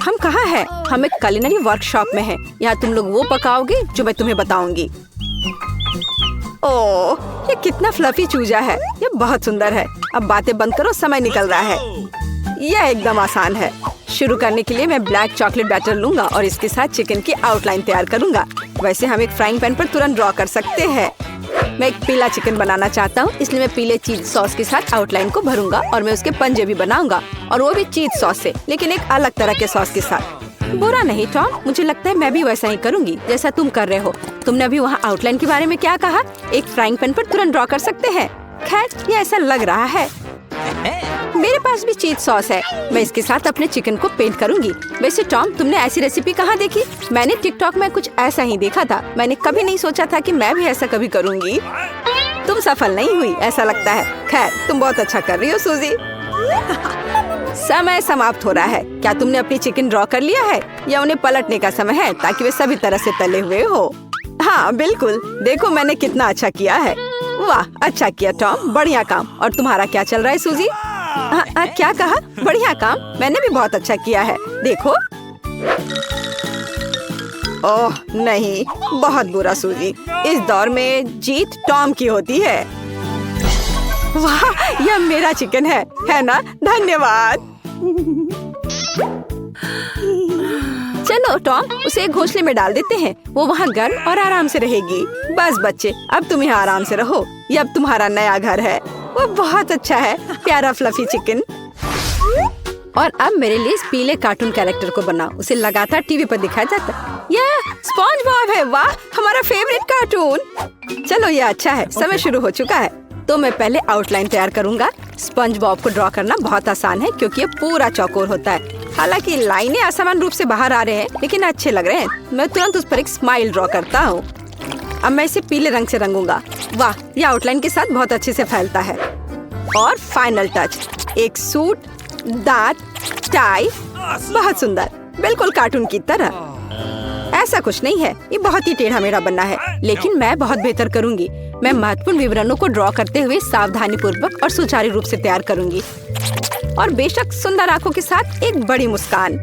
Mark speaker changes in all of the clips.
Speaker 1: हम कहाँ हैं? हम एक culinary वर्कशॉप में हैं। यहाँ तुम लोग वो पकाओगे जो मैं तुम्हें बताऊंगी। ओह, ये कितना फ्लफी चूजा है। ये बहुत सुंदर है। अब बातें बंद करो, समय निकल रहा है। यह एकदम आसान है। शुरू करने के लिए मैं ब्लैक चॉकलेट बैटर लूंगा और इसके साथ चिकन की आउटलाइन तैयार करूंगा। वैसे हम एक फ्राइंग पैन पर तुरंत ड्रॉ कर सकते हैं। मैं एक पीला चिकन बनाना चाहता हूँ, इसलिए मैं पीले चीज सॉस के साथ आउटलाइन को भरूंगा और मैं उसके पंजे भी बनाऊंगा, और वो भी चीज सॉस से, लेकिन एक अलग तरह के सॉस के साथ। बुरा नहीं टॉम, मुझे लगता है मैं भी वैसा ही करूंगी जैसा तुम कर रहे हो। तुमने अभी वहाँ आउटलाइन के बारे में क्या कहा? एक फ्राइंग पैन पर तुरंत ड्रॉ कर सकते हैं। खैर, ये ऐसा लग रहा है। मेरे पास भी चीज सॉस है। मैं इसके साथ अपने चिकन को पेंट करूंगी। वैसे टॉम, तुमने ऐसी रेसिपी कहाँ देखी? मैंने टिकटॉक में कुछ ऐसा ही देखा था। मैंने कभी नहीं सोचा था कि मैं भी ऐसा कभी करूंगी। तुम सफल नहीं हुई ऐसा लगता है। खैर, तुम बहुत अच्छा कर रही हो सूजी। समय समाप्त हो रहा है। क्या तुमने अपनी चिकन ड्रॉ कर लिया है या उन्हें पलटने का समय है ताकि वे सभी तरह से तले हुए हो? हाँ बिल्कुल, देखो मैंने कितना अच्छा किया है। वाह, अच्छा किया टॉम, बढ़िया काम। और तुम्हारा क्या चल रहा है सूजी? क्या कहा? बढ़िया काम? मैंने भी बहुत अच्छा किया है, देखो। ओह नहीं, बहुत बुरा सूजी। इस दौर में जीत टॉम की होती है। वाह, यह मेरा चिकन है ना? धन्यवाद। चलो टॉम, उसे एक घोंसले में डाल देते हैं। वो वहाँ गर्म और आराम से रहेगी। बस बच्चे, अब तुम यहाँ आराम से रहो। ये अब तुम्हारा नया घर है। वो बहुत अच्छा है, प्यारा फ्लफी चिकन। और अब मेरे लिए इस पीले कार्टून कैरेक्टर को बनाओ। उसे लगातार टीवी पर दिखाया जाता है। यह स्पॉन्ज बॉब है। वाह, हमारा फेवरेट कार्टून। चलो, ये अच्छा है। समय शुरू हो चुका है। तो मैं पहले आउटलाइन तैयार करूंगा। स्पंज बॉब को ड्रॉ करना बहुत आसान है क्योंकि ये पूरा चौकोर होता है। हालांकि लाइनें असमान रूप से बाहर आ रहे हैं, लेकिन अच्छे लग रहे हैं। मैं तुरंत उस पर एक स्माइल ड्रॉ करता हूँ। अब मैं इसे पीले रंग से रंगूंगा। वाह, ये आउटलाइन के साथ बहुत अच्छे से फैलता है। और फाइनल टच, एक सूट, दांत, टाई। बहुत सुंदर, बिल्कुल कार्टून की तरह। ऐसा कुछ नहीं है, ये बहुत ही टेढ़ा मेढ़ा बनना है, लेकिन मैं बहुत बेहतर करूंगी। मैं महत्वपूर्ण विवरणों को ड्रॉ करते हुए सावधानी पूर्वक और सुचारू रूप से तैयार करूंगी। और बेशक सुंदर आंखों के साथ एक बड़ी मुस्कान।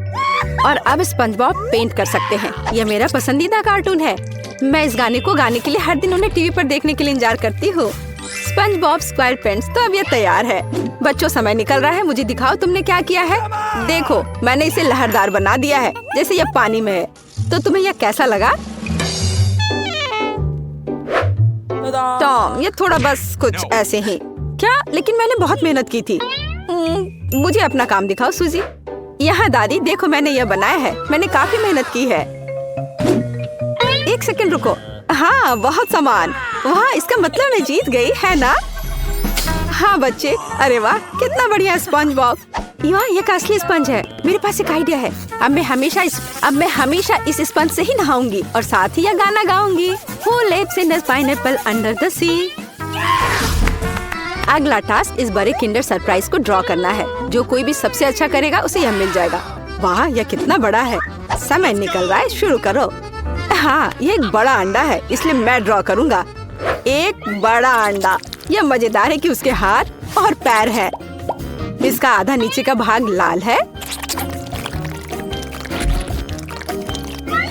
Speaker 1: और अब स्पंज बॉब पेंट कर सकते हैं। यह मेरा पसंदीदा कार्टून है। मैं इस गाने को गाने के लिए हर दिन उन्हें टीवी पर देखने के लिए इंतजार करती हूँ। स्पंज बॉब स्क्वायर पेंट्स तो अब ये तैयार है। बच्चों, समय निकल रहा है। मुझे दिखाओ तुमने क्या किया है। देखो, मैंने इसे लहरदार बना दिया है, जैसे यह पानी में है। तो तुम्हें यह कैसा लगा? टॉम, ये थोड़ा बस कुछ ऐसे ही। क्या? लेकिन मैंने बहुत मेहनत की थी। मुझे अपना काम दिखाओ सूजी। यहाँ दादी, देखो मैंने यह बनाया है। मैंने काफी मेहनत की है। एक सेकंड रुको। हाँ, बहुत सामान। वाह, इसका मतलब मैं जीत गई, है ना? हाँ बच्चे, अरे वाह, कितना बढ़िया स्पंज बॉब। ये असली स्पंज है। मेरे पास एक आइडिया है। अब मैं हमेशा इस स्पंज से ही नहाऊंगी और साथ ही यह गाना गाऊंगी। Who lives in a pineapple under the sea? अगला टास्क इस बड़े किंडर सरप्राइज को ड्रॉ करना है। जो कोई भी सबसे अच्छा करेगा उसे यह मिल जाएगा। वाह, यह कितना बड़ा है। समय निकल रहा है, शुरू करो। हाँ, ये एक बड़ा अंडा है, इसलिए मैं ड्रॉ करूँगा। एक बड़ा अंडा। यह मजेदार है कि उसके हाथ और पैर है। इसका आधा नीचे का भाग लाल है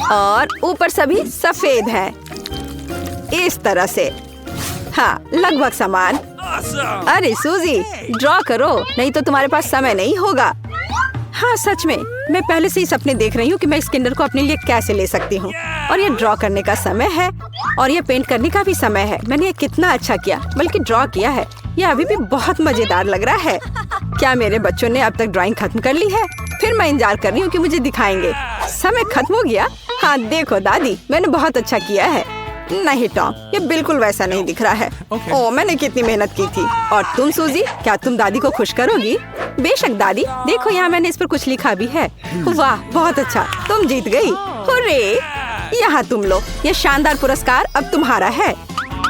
Speaker 1: और ऊपर सभी सफेद है। इस तरह से। हाँ, लगभग समान। अरे सूजी, ड्रॉ करो, नहीं तो तुम्हारे पास समय नहीं होगा। हाँ सच में, मैं पहले से ही सपने देख रही हूँ कि मैं इस किंडर को अपने लिए कैसे ले सकती हूँ। और ये ड्रॉ करने का समय है और ये पेंट करने का भी समय है। मैंने ये कितना अच्छा किया, बल्कि ड्रॉ किया है। ये अभी भी बहुत मजेदार लग रहा है। क्या मेरे बच्चों ने अब तक ड्राइंग खत्म कर ली है? फिर मैं इंतजार कर रही हूँ कि मुझे दिखाएंगे। समय खत्म हो गया। हाँ देखो दादी, मैंने बहुत अच्छा किया है। नहीं टॉम, ये बिल्कुल वैसा नहीं दिख रहा है। ओह, मैंने कितनी मेहनत की थी। और तुम सूजी, क्या तुम दादी को खुश करोगी? बेशक दादी, देखो यहाँ मैंने इस पर कुछ लिखा भी है। वाह, बहुत अच्छा, तुम जीत गई। हुर्रे! यहाँ तुम लो, ये शानदार पुरस्कार अब तुम्हारा है।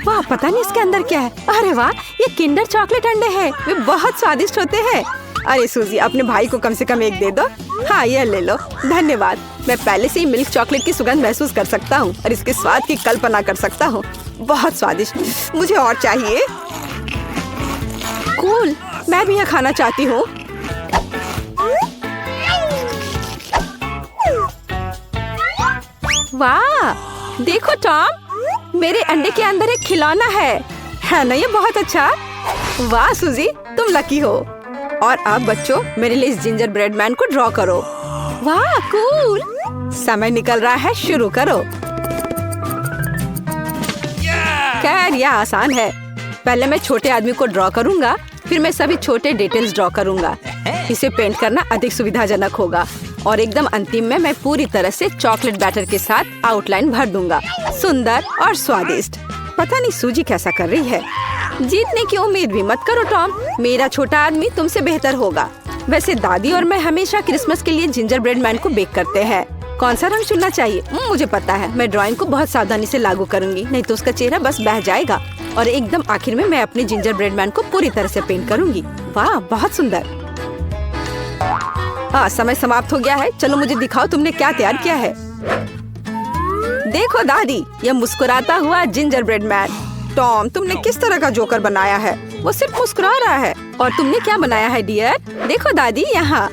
Speaker 1: वाह, पता नहीं इसके अंदर क्या है। अरे वाह, ये किंडर चॉकलेट अंडे हैं। वे बहुत स्वादिष्ट होते हैं। अरे सूजी, अपने भाई को कम से कम एक दे दो। हाँ, ये ले लो, धन्यवाद। मैं पहले से ही मिल्क चॉकलेट की सुगंध महसूस कर सकता हूँ और इसके स्वाद की कल्पना कर सकता हूँ। बहुत स्वादिष्ट, मुझे और चाहिए। कूल, मैं भी यह खाना चाहती हूँ। वाह, देखो टॉम, मेरे अंडे के अंदर एक खिलौना है ना? ये बहुत अच्छा। वाह सूजी, तुम लकी हो। और अब बच्चों, मेरे लिए इस जिंजर ब्रेड मैन को ड्रॉ करो। वाह कूल। समय निकल रहा है, शुरू करो। खैर यह आसान है। पहले मैं छोटे आदमी को ड्रॉ करूंगा, फिर मैं सभी छोटे डिटेल्स ड्रॉ करूंगा। इसे पेंट करना अधिक सुविधाजनक होगा। और एकदम अंतिम में मैं पूरी तरह से चॉकलेट बैटर के साथ आउटलाइन भर दूंगा। सुंदर और स्वादिष्ट। पता नहीं सूजी कैसा कर रही है। जीतने की उम्मीद भी मत करो टॉम, मेरा छोटा आदमी तुमसे बेहतर होगा। वैसे दादी और मैं हमेशा क्रिसमस के लिए जिंजर ब्रेड मैन को बेक करते हैं। कौन सा रंग चुनना चाहिए? मुझे पता है। मैं ड्राइंग को बहुत सावधानी से लागू करूंगी, नहीं तो उसका चेहरा बस बह जाएगा। और एकदम आखिर में मैं अपने जिंजर ब्रेड मैन को पूरी तरह से पेंट करूंगी। वाह, बहुत सुंदर। समय समाप्त हो गया है। चलो मुझे दिखाओ तुमने क्या तैयार किया है। देखो दादी, ये मुस्कुराता हुआ जिंजर ब्रेड मैन। टॉम, तुमने किस तरह का जोकर बनाया है? वो सिर्फ मुस्कुरा रहा है। और तुमने क्या बनाया है डियर? देखो दादी यहाँ।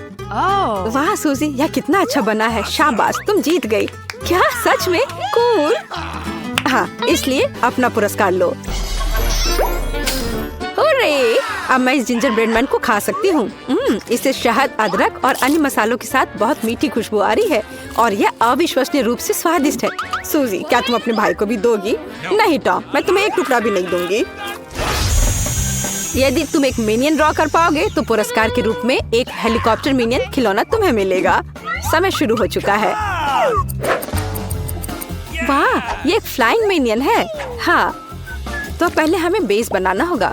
Speaker 1: वाह सूजी, यह कितना अच्छा बना है। शाबाश, तुम जीत गई। क्या सच में? कूल। हाँ, इसलिए अपना पुरस्कार लो। हुर्रे! अब मैं इस जिंजर ब्रेड मैन को खा सकती हूँ। इससे शहद, अदरक और अन्य मसालों के साथ बहुत मीठी खुशबू आ रही है और यह अविश्वसनीय रूप से स्वादिष्ट है। सूजी, क्या तुम अपने भाई को भी दोगी? नहीं टॉम, मैं तुम्हें एक टुकड़ा भी नहीं दूंगी। यदि तुम एक मिनियन ड्रॉ कर पाओगे तो पुरस्कार के रूप में एक हेलीकॉप्टर मिनियन खिलौना तुम्हें मिलेगा। समय शुरू हो चुका है। वाह, ये एक फ्लाइंग मिनियन है। हाँ, तो पहले हमें बेस बनाना होगा।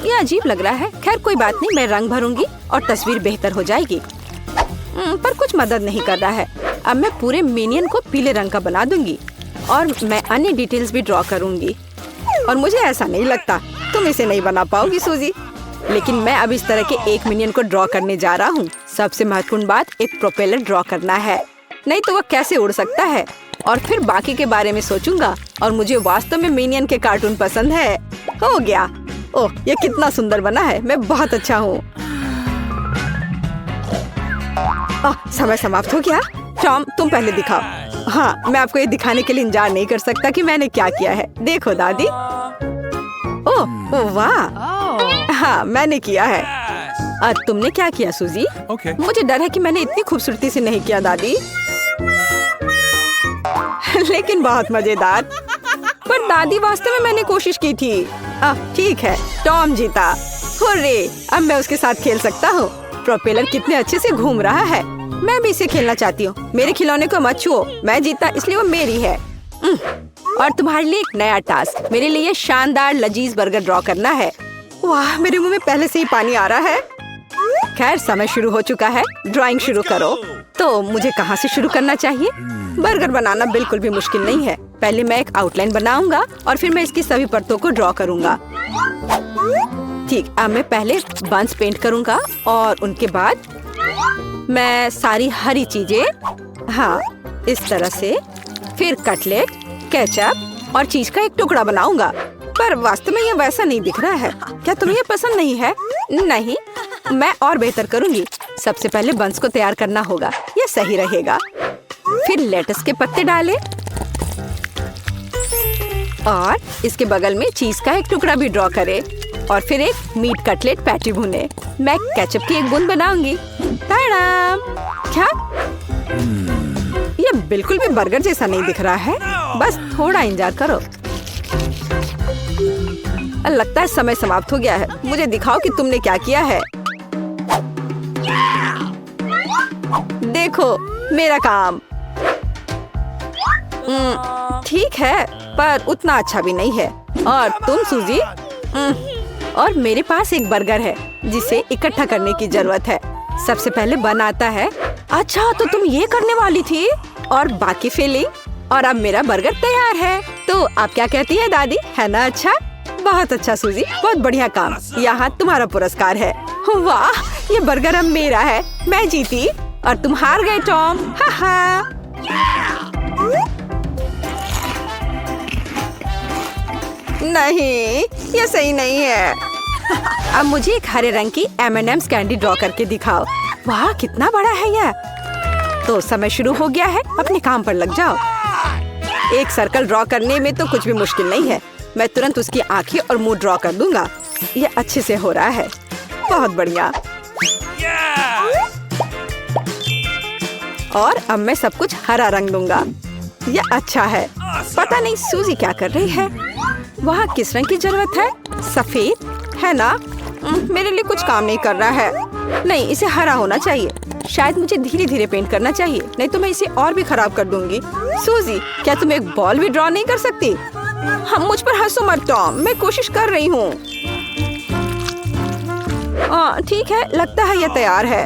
Speaker 1: ये अजीब लग रहा है। खैर कोई बात नहीं, मैं रंग भरूंगी और तस्वीर बेहतर हो जाएगी। पर कुछ मदद नहीं कर रहा है। अब मैं पूरे मिनियन को पीले रंग का बना दूंगी और मैं अन्य डिटेल्स भी ड्रॉ करूंगी। और मुझे ऐसा नहीं लगता तुम इसे नहीं बना पाओगी सूजी, लेकिन मैं अब इस तरह के एक मिनियन को ड्रॉ करने जा रहा हूँ। सबसे महत्वपूर्ण बात, एक प्रोपेलर ड्रॉ करना है, नहीं तो वह कैसे उड़ सकता है। और फिर बाकी के बारे में सोचूंगा। और मुझे वास्तव में मिनियन के कार्टून पसंद है। हो गया। ओह, ये कितना सुंदर बना है। मैं बहुत अच्छा हूँ। समय समाप्त हो गया। टॉम, तुम पहले दिखाओ। हाँ, मैं आपको ये दिखाने के लिए इंतजार नहीं कर सकता कि मैंने क्या किया है। देखो दादी। ओह वाह, हाँ मैंने किया है। और तुमने क्या किया सूजी? मुझे डर है कि मैंने इतनी खूबसूरती से नहीं किया दादी। लेकिन बहुत मजेदार। पर दादी, वास्तव में मैंने कोशिश की थी। ठीक है, टॉम जीता। हुर्रे! अब मैं उसके साथ खेल सकता हूँ। प्रोपेलर कितने अच्छे से घूम रहा है। मैं भी इसे खेलना चाहती हूँ। मेरे खिलौने को मत छुओ। मैं जीता इसलिए वो मेरी है। और तुम्हारे लिए एक नया टास्क। मेरे लिए शानदार लजीज बर्गर ड्रॉ करना है। वाह, मेरे मुंह में पहले से ही पानी आ रहा है। खैर समय शुरू हो चुका है। ड्राइंग शुरू करो। तो मुझे कहाँ से शुरू करना चाहिए? बर्गर बनाना बिल्कुल भी मुश्किल नहीं है। पहले मैं एक आउटलाइन बनाऊंगा और फिर मैं इसकी सभी परतों को ड्रॉ करूंगा। ठीक, अब मैं पहले बंस पेंट करूंगा और उनके बाद मैं सारी हरी चीजें, हाँ इस तरह से, फिर कटलेट, केचप और चीज का एक टुकड़ा बनाऊंगा। पर वास्तव में ये वैसा नहीं दिख रहा है। क्या तुम्हें ये पसंद नहीं है? नहीं, मैं और बेहतर करूंगी। सबसे पहले बंस को तैयार करना होगा, ये सही रहेगा। फिर लेटस के पत्ते डालें और इसके बगल में चीज का एक टुकड़ा भी ड्रॉ करें और फिर एक मीट कटलेट पैटी भुने। मैं केचप की एक बूंद बनाऊंगी। ताड़ाम! क्या? ये बिल्कुल भी बर्गर जैसा नहीं दिख रहा है। बस थोड़ा इंतजार करो। लगता है समय समाप्त हो गया है। मुझे दिखाओ कि तुमने क्या किया है। देखो मेरा काम। ठीक है, पर उतना अच्छा भी नहीं है। और तुम सूजी? और मेरे पास एक बर्गर है जिसे इकट्ठा करने की जरूरत है। सबसे पहले बन आता है। अच्छा, तो तुम ये करने वाली थी। और बाकी फिलिंग। और अब मेरा बर्गर तैयार है। तो आप क्या कहती है दादी? है ना अच्छा? बहुत अच्छा सूजी, बहुत बढ़िया काम। यहाँ तुम्हारा पुरस्कार है। वाह, ये बर्गर अब मेरा है। मैं जीती और तुम हार गए टॉम। हा हा। नहीं, ये सही नहीं है। अब मुझे एक हरे रंग की M&M's कैंडी ड्रॉ करके दिखाओ। वाह, कितना बड़ा है यह। तो समय शुरू हो गया है, अपने काम पर लग जाओ। एक सर्कल ड्रॉ करने में तो कुछ भी मुश्किल नहीं है। मैं तुरंत उसकी आंखें और मुंह ड्रॉ कर दूंगा। ये अच्छे से हो रहा है। बहुत बढ़िया। और अब मैं सब कुछ हरा रंग दूंगा। ये अच्छा है। पता नहीं सूजी क्या कर रही है। वहाँ किस रंग की जरूरत है? सफेद है ना? मेरे लिए कुछ काम नहीं कर रहा है। नहीं, इसे हरा होना चाहिए। शायद मुझे धीरे धीरे पेंट करना चाहिए, नहीं तो मैं इसे और भी खराब कर दूंगी। सूजी, क्या तुम एक बॉल भी ड्रॉ नहीं कर सकती? हम मुझ पर हंसो मत टॉम, मैं कोशिश कर रही हूँ। ठीक है, लगता है ये तैयार है।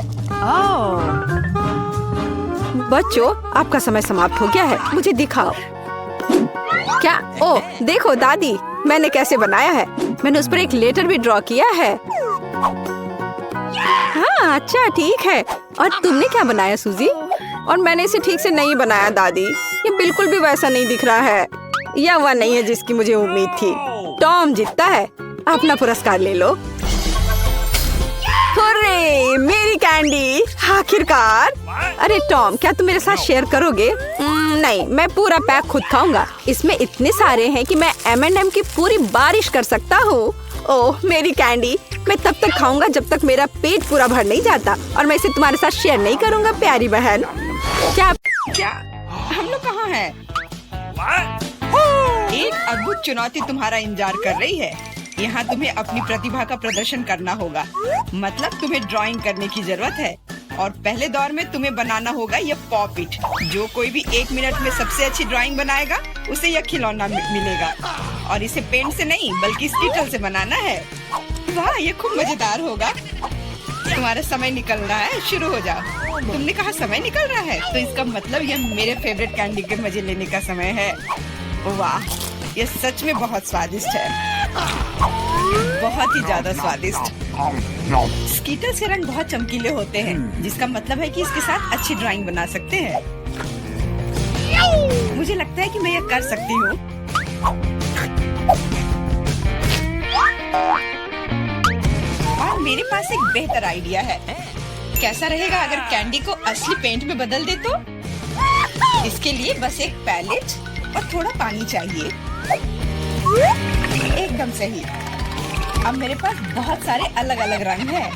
Speaker 1: बच्चों, आपका समय समाप्त हो गया है। मुझे दिखाओ। क्या? ओह, देखो दादी, मैंने कैसे बनाया है। मैंने उस पर एक लेटर भी ड्रॉ किया है। हाँ, अच्छा, ठीक है। और तुमने क्या बनाया सूजी? और मैंने इसे ठीक से नहीं बनाया दादी। ये बिल्कुल भी वैसा नहीं दिख रहा है। यह वह नहीं है जिसकी मुझे उम्मीद थी। टॉम जीतता है। अपना पुरस्कार ले लो। हुर्रे, मेरी कैंडी, आखिरकार। अरे टॉम, क्या तुम मेरे साथ शेयर करोगे? नहीं, मैं पूरा पैक खुद खाऊंगा। इसमें इतने सारे हैं कि मैं M&M की पूरी बारिश कर सकता हूँ। ओह मेरी कैंडी, मैं तब तक खाऊंगा जब तक मेरा पेट पूरा भर नहीं जाता, और मैं इसे तुम्हारे साथ शेयर नहीं करूंगा प्यारी बहन। क्या हम लोग कहाँ हैं? एक अद्भुत चुनौती तुम्हारा इंतजार कर रही है। यहाँ तुम्हें अपनी प्रतिभा का प्रदर्शन करना होगा। मतलब तुम्हें ड्राइंग करने की जरूरत है, और पहले दौर में तुम्हें बनाना होगा यह पॉपिट। जो कोई भी 1 मिनट में सबसे अच्छी ड्राइंग बनाएगा उसे यह खिलौना मिलेगा। और इसे पेंट से नहीं बल्कि स्कीटल से बनाना है। वाह, ये खूब मजेदार होगा। तुम्हारा समय निकल रहा है, शुरू हो जाओ। तुमने कहा समय निकल रहा है, तो इसका मतलब यह मेरे फेवरेट कैंडी के मजे लेने का समय है। वाह, यह सच में बहुत स्वादिष्ट है। बहुत ही ज्यादा स्वादिष्ट। स्कीटल्स के रंग बहुत चमकीले होते हैं, जिसका मतलब है कि इसके साथ अच्छी ड्राइंग बना सकते हैं। मुझे लगता है कि मैं यह कर सकती हूँ। और मेरे पास एक बेहतर आइडिया है। कैसा रहेगा अगर कैंडी को असली पेंट में बदल दे तो? इसके लिए बस एक पैलेट और थोड़ा पानी चाहिए। एकदम सही। अब मेरे पास बहुत सारे अलग अलग रंग हैं।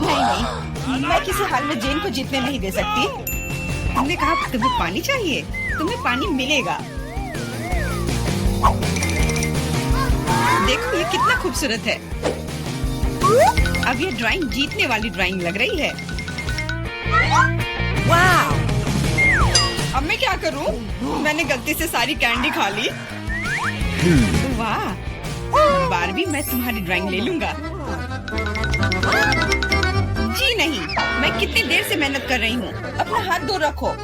Speaker 1: नहीं, मैं किसी हाल में जेन को जीतने नहीं दे सकती। तुमने कहा तुम्हें पानी चाहिए, तुम्हें पानी मिलेगा। देखो ये कितना खूबसूरत है। अब ये ड्राइंग जीतने वाली ड्राइंग लग रही है। वाह! अब मैं क्या करूं? मैंने गलती से सारी कैंडी खा ली। वाह! इस बार भी मैं तुम्हारी ड्राइंग ले लूंगा। जी नहीं, मैं कितनी देर से मेहनत कर रही हूँ। अपना हाथ दूर रखो।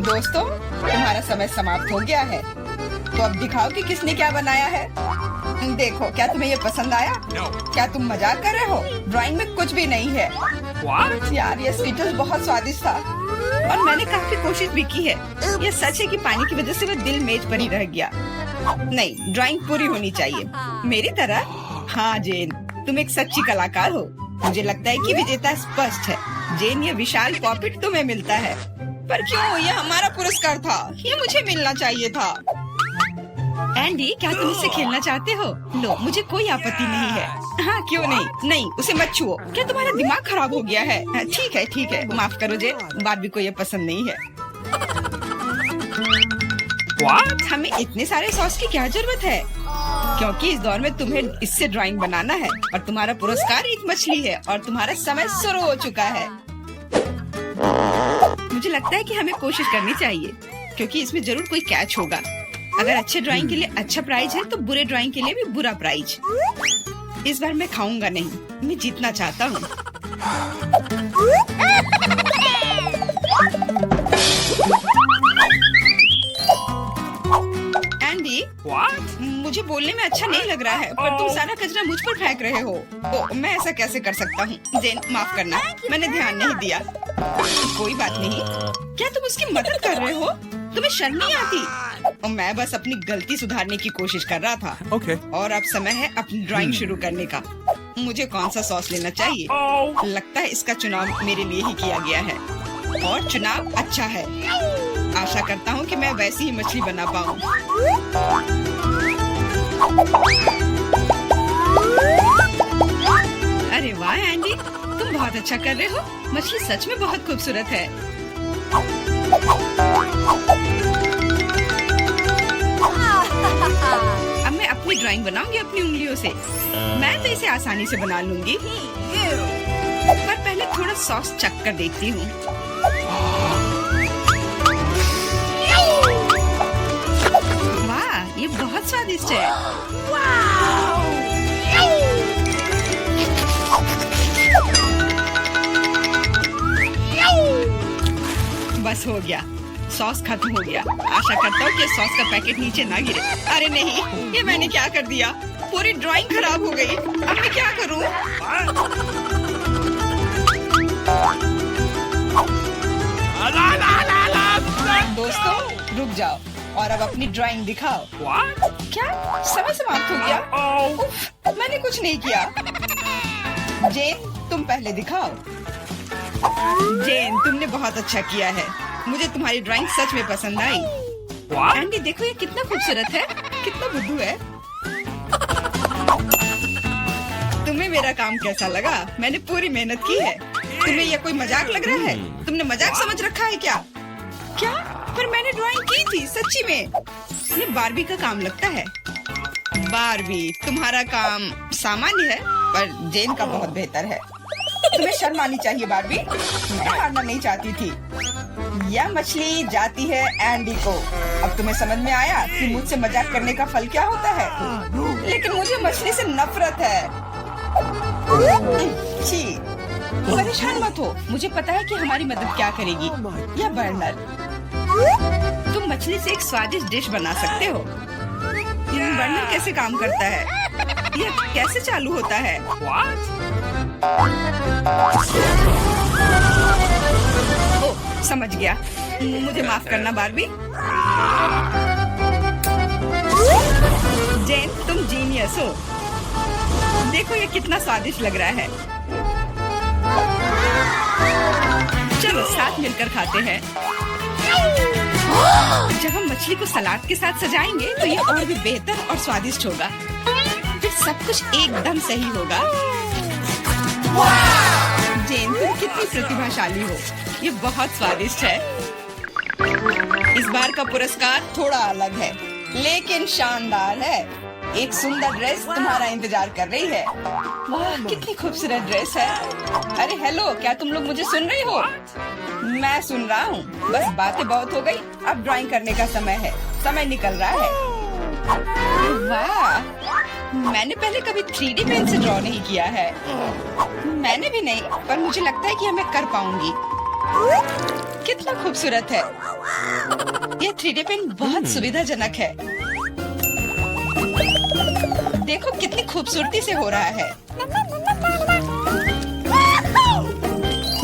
Speaker 1: दोस्तों, तुम्हारा समय समाप्त हो गया है। तो अब दिखाओ कि किसने क्या बनाया है। देखो, क्या तुम्हें ये पसंद आया? क्या तुम मजाक कर रहे हो? ड्राइंग में कुछ भी नहीं है। यार, ये स्कीटल्स बहुत स्वादिष्ट था, और मैंने काफी कोशिश भी की है। ये सच है कि पानी की वजह से वह दिल मेज पर ही रह गया। नहीं, ड्राइंग पूरी होनी चाहिए मेरी तरह। हाँ जेन, तुम एक सच्ची कलाकार हो। मुझे लगता है कि विजेता स्पष्ट है। जेन, ये विशाल पॉपिट तुम्हें मिलता है। पर क्यों? ये हमारा पुरस्कार था, ये मुझे मिलना चाहिए था। एंडी, क्या तुम इससे खेलना चाहते हो? लो, मुझे कोई आपत्ति नहीं है। हाँ, क्यों नहीं? नहीं, उसे मत छुओ। क्या तुम्हारा दिमाग खराब हो गया है? ठीक है, ठीक है, माफ करो जे, बार्बी को ये पसंद नहीं है। हमें इतने सारे सॉस की क्या जरूरत है? क्योंकि इस दौर में तुम्हें इससे ड्राइंग बनाना है, और तुम्हारा पुरस्कार एक मछली है, और तुम्हारा समय शुरू हो चुका है। मुझे लगता है कि हमें कोशिश करनी चाहिए, क्योंकि इसमें जरूर कोई कैच होगा। अगर अच्छे ड्राइंग के लिए अच्छा प्राइज है, तो बुरे ड्राइंग के लिए भी बुरा प्राइज। इस बार मैं खाऊंगा नहीं, मैं जीतना चाहता हूँ। एंडी, मुझे बोलने में अच्छा नहीं लग रहा है, पर तुम सारा कचरा मुझ पर फेंक रहे हो। तो मैं ऐसा कैसे कर सकता हूँ? जेन, माफ करना, मैंने ध्यान नहीं दिया। कोई बात नहीं। क्या तुम उसकी मदद कर रहे हो? तुम्हें शर्म नहीं आती? और मैं बस अपनी गलती सुधारने की कोशिश कर रहा था।
Speaker 2: Okay.
Speaker 1: और अब समय है अपनी ड्राइंग शुरू करने का। मुझे कौन सा सॉस लेना चाहिए? लगता है इसका चुनाव मेरे लिए ही किया गया है और चुनाव अच्छा है। आशा करता हूँ कि मैं वैसी ही मछली बना पाऊँ। अरे वाह एंडी, तुम बहुत अच्छा कर रहे हो। मछली सच में बहुत खूबसूरत है। अब मैं अपनी ड्राइंग बनाऊंगी अपनी उंगलियों से। मैं तो इसे आसानी से बना लूंगी, पर पहले थोड़ा सॉस चख कर देखती हूँ। वाह, ये बहुत स्वादिष्ट है। बस हो गया, सॉस खत्म हो गया। आशा करता हूँ कि सॉस का पैकेट नीचे ना गिरे। अरे नहीं, ये मैंने क्या कर दिया? पूरी ड्राइंग खराब हो गई। अब मैं क्या करूँ? दोस्तों रुक जाओ और अब अपनी ड्राइंग दिखाओ। क्या समय समाप्त हो गया? उफ, मैंने कुछ नहीं किया। जेन, तुम पहले दिखाओ। जेन, तुमने बहुत अच्छा किया है। मुझे तुम्हारी ड्राइंग सच में पसंद आई। एंडी देखो, ये कितना खूबसूरत है, कितना बुद्धू है। तुम्हें मेरा काम कैसा लगा? मैंने पूरी मेहनत की है। तुम्हें यह कोई मजाक लग रहा है? तुमने मजाक समझ रखा है क्या? क्या? पर मैंने ड्राइंग की थी सच्ची में। ये बारबी का काम लगता है। बारबी, तुम्हारा काम सामान्य है, पर जेन का बहुत बेहतर है। तुम्हें शर्म आनी चाहिए बारबी। मैं हारना नहीं चाहती थी। यह मछली जाती है एंडी को। अब तुम्हें समझ में आया कि मुझसे मजाक करने का फल क्या होता है? लेकिन मुझे मछली से नफरत है। छी, परेशान मत हो। मुझे पता है कि हमारी मदद क्या करेगी। यह बर्नर, तुम मछली से एक स्वादिष्ट डिश बना सकते हो। यह बर्नर कैसे काम करता है? यह कैसे चालू होता है? ओह, समझ गया। मुझे माफ करना बारबी। जेन, तुम जीनियस हो। देखो ये कितना स्वादिष्ट लग रहा है। चलो साथ मिलकर खाते हैं। जब हम मछली को सलाद के साथ सजाएंगे तो ये और भी बेहतर और स्वादिष्ट होगा। फिर सब कुछ एकदम सही होगा। जेन, तुम कितनी प्रतिभाशाली हो। ये बहुत स्वादिष्ट है। इस बार का पुरस्कार थोड़ा अलग है, लेकिन शानदार है। एक सुंदर ड्रेस तुम्हारा इंतजार कर रही है। वाह, कितनी खूबसूरत ड्रेस है। अरे हेलो, क्या तुम लोग मुझे सुन रही हो? मैं सुन रहा हूँ। बस बातें बहुत हो गई, अब ड्राइंग करने का समय है। समय निकल रहा है। वाह, मैंने पहले कभी 3D पेन से ड्रॉ नहीं किया है। मैंने भी नहीं, पर मुझे लगता है कि मैं कर पाऊंगी। कितना खूबसूरत है। यह 3D पेन बहुत सुविधाजनक है। देखो कितनी खूबसूरती से हो रहा है।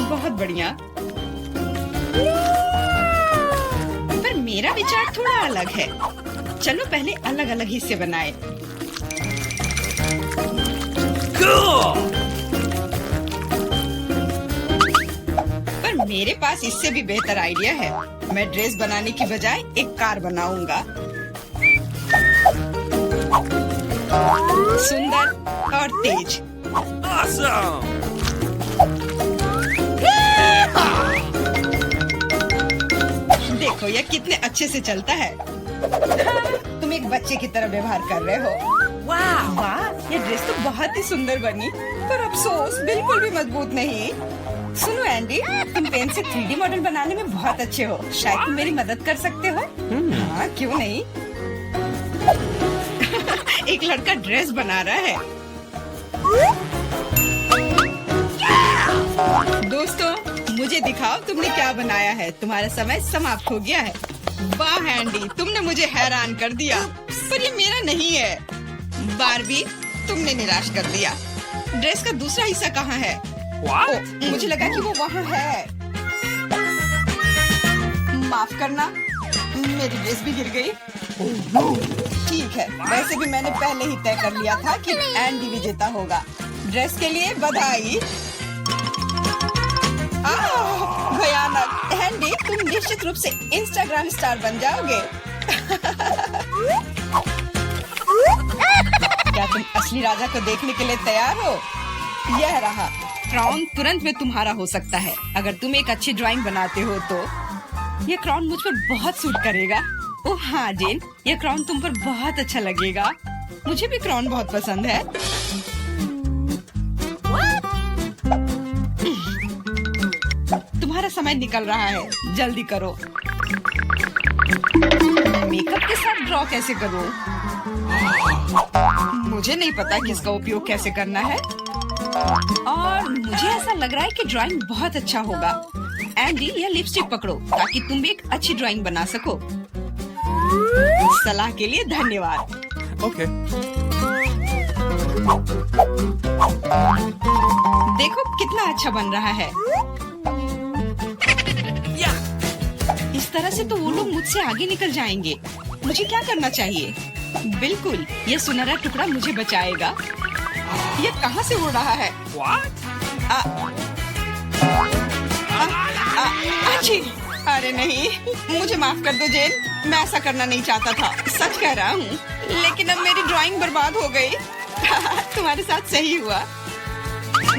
Speaker 1: बहुत बढ़िया। पर मेरा विचार थोड़ा अलग है। चलो पहले अलग अलग हिस्से बनाए। पर मेरे पास इससे भी बेहतर आइडिया है। मैं ड्रेस बनाने की बजाय एक कार बनाऊंगा। सुंदर और तेज।
Speaker 2: Awesome!
Speaker 1: देखो यह कितने अच्छे से चलता है। हाँ, तुम एक बच्चे की तरह व्यवहार कर रहे हो। वाह वाह, ये ड्रेस तो बहुत ही सुंदर बनी, पर अफसोस बिल्कुल भी मजबूत नहीं। सुनो एंडी, तुम पेन से 3D मॉडल बनाने में बहुत अच्छे हो। शायद तुम मेरी मदद कर सकते हो। हाँ, क्यों नहीं। एक लड़का ड्रेस बना रहा है। दोस्तों, मुझे दिखाओ तुमने क्या बनाया है। तुम्हारा समय समाप्त हो गया है। वाह एंडी, तुमने मुझे हैरान कर दिया, पर ये मेरा नहीं है। बारबी, तुमने निराश कर दिया। ड्रेस का दूसरा हिस्सा कहाँ है? ओ, मुझे लगा कि वो वहाँ है। माफ करना, मेरी ड्रेस भी गिर गई। ठीक है, वैसे भी मैंने पहले ही तय कर लिया था कि एंडी विजेता होगा। ड्रेस के लिए बधाई। भयानक। एंडी, तुम निश्चित रूप से इंस्टाग्राम स्टार बन जाओगे। क्या तुम असली राजा को देखने के लिए तैयार हो? यह रहा क्राउन। तुरंत में तुम्हारा हो सकता है अगर तुम एक अच्छी ड्राइंग बनाते हो तो। यह क्राउन मुझ पर बहुत सूट करेगा। ओह हाँ जेन, यह क्राउन तुम पर बहुत अच्छा लगेगा। मुझे भी क्राउन बहुत पसंद है। तुम्हारा समय निकल रहा है, जल्दी करो। मेकअप के साथ ड्रॉ कैसे करूं? मुझे नहीं पता कि इसका उपयोग कैसे करना है, और मुझे ऐसा लग रहा है कि ड्राइंग बहुत अच्छा होगा। एंडी, यह लिपस्टिक पकड़ो ताकि तुम भी एक अच्छी ड्राइंग बना सको। सलाह के लिए धन्यवाद।
Speaker 2: Okay.
Speaker 1: देखो कितना अच्छा बन रहा है। इस तरह से तो वो लोग मुझसे आगे निकल जाएंगे। मुझे क्या करना चाहिए? बिल्कुल, ये सुनहरा टुकड़ा मुझे बचाएगा। ये कहाँ से उड़ रहा है?
Speaker 2: What?
Speaker 1: अच्छी। अरे नहीं, मुझे माफ कर दो जेन, मैं ऐसा करना नहीं चाहता था। सच कह रहा हूँ, लेकिन अब मेरी ड्राइंग बर्बाद हो गई। तुम्हारे साथ सही हुआ।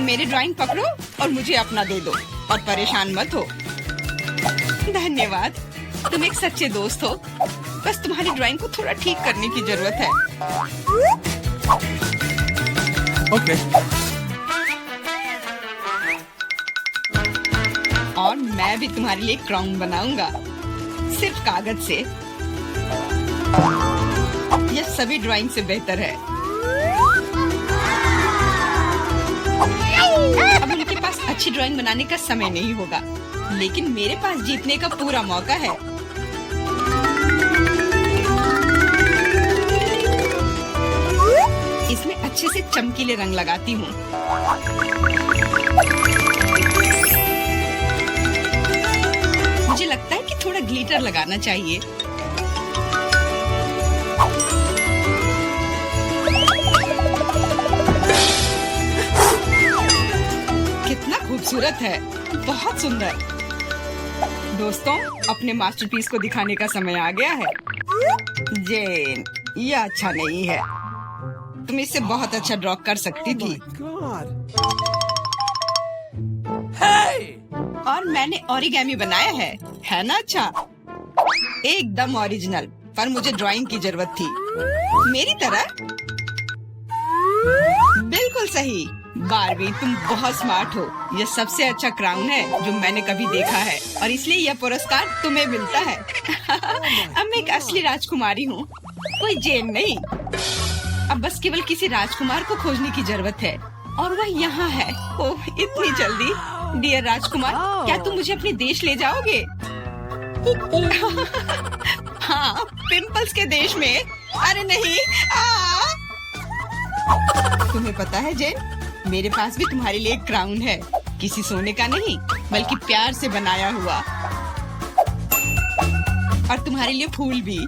Speaker 1: मेरी ड्राइंग पकड़ो और मुझे अपना दे दो, और परेशान मत हो। धन्यवाद, तुम एक सच्चे दोस्त हो। बस तुम्हारी ड्राइंग को थोड़ा ठीक करने की जरूरत है।
Speaker 2: Okay.
Speaker 1: और मैं भी तुम्हारे लिए क्राउन बनाऊंगा, सिर्फ कागज से। यह सभी ड्राइंग से बेहतर है। अब उनके पास अच्छी ड्राइंग बनाने का समय नहीं होगा, लेकिन मेरे पास जीतने का पूरा मौका है। इसमें अच्छे से चमकीले रंग लगाती हूँ। मुझे लगता है कि थोड़ा ग्लिटर लगाना चाहिए। कितना खूबसूरत है, बहुत सुंदर। दोस्तों, अपने मास्टरपीस को दिखाने का समय आ गया है। जेन, यह अच्छा नहीं है। तुम इससे बहुत अच्छा ड्रॉ कर सकती थी।
Speaker 2: God. Hey!
Speaker 1: और मैंने ओरिगेमी बनाया है ना? अच्छा, एकदम ओरिजिनल। पर मुझे ड्राइंग की जरूरत थी, मेरी तरह। बिल्कुल सही। बारबी, तुम बहुत स्मार्ट हो। यह सबसे अच्छा क्राउन है जो मैंने कभी देखा है, और इसलिए यह पुरस्कार तुम्हें मिलता है। अब मैं एक असली राजकुमारी हूँ, कोई जेन नहीं। अब बस केवल किसी राजकुमार को खोजने की जरूरत है, और वह यहाँ है। ओह, इतनी जल्दी। डियर राजकुमार, क्या तुम मुझे अपने देश ले जाओगे? हाँ, पिंपल्स के देश में। अरे नहीं। तुम्हें पता है जेन, मेरे पास भी तुम्हारे लिए एक क्राउन है। किसी सोने का नहीं, बल्कि प्यार से बनाया हुआ। और तुम्हारे लिए फूल भी।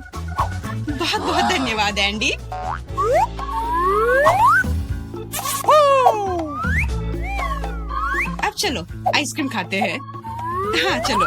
Speaker 1: बहुत बहुत धन्यवाद एंडी। अब चलो आइसक्रीम खाते हैं। हाँ चलो।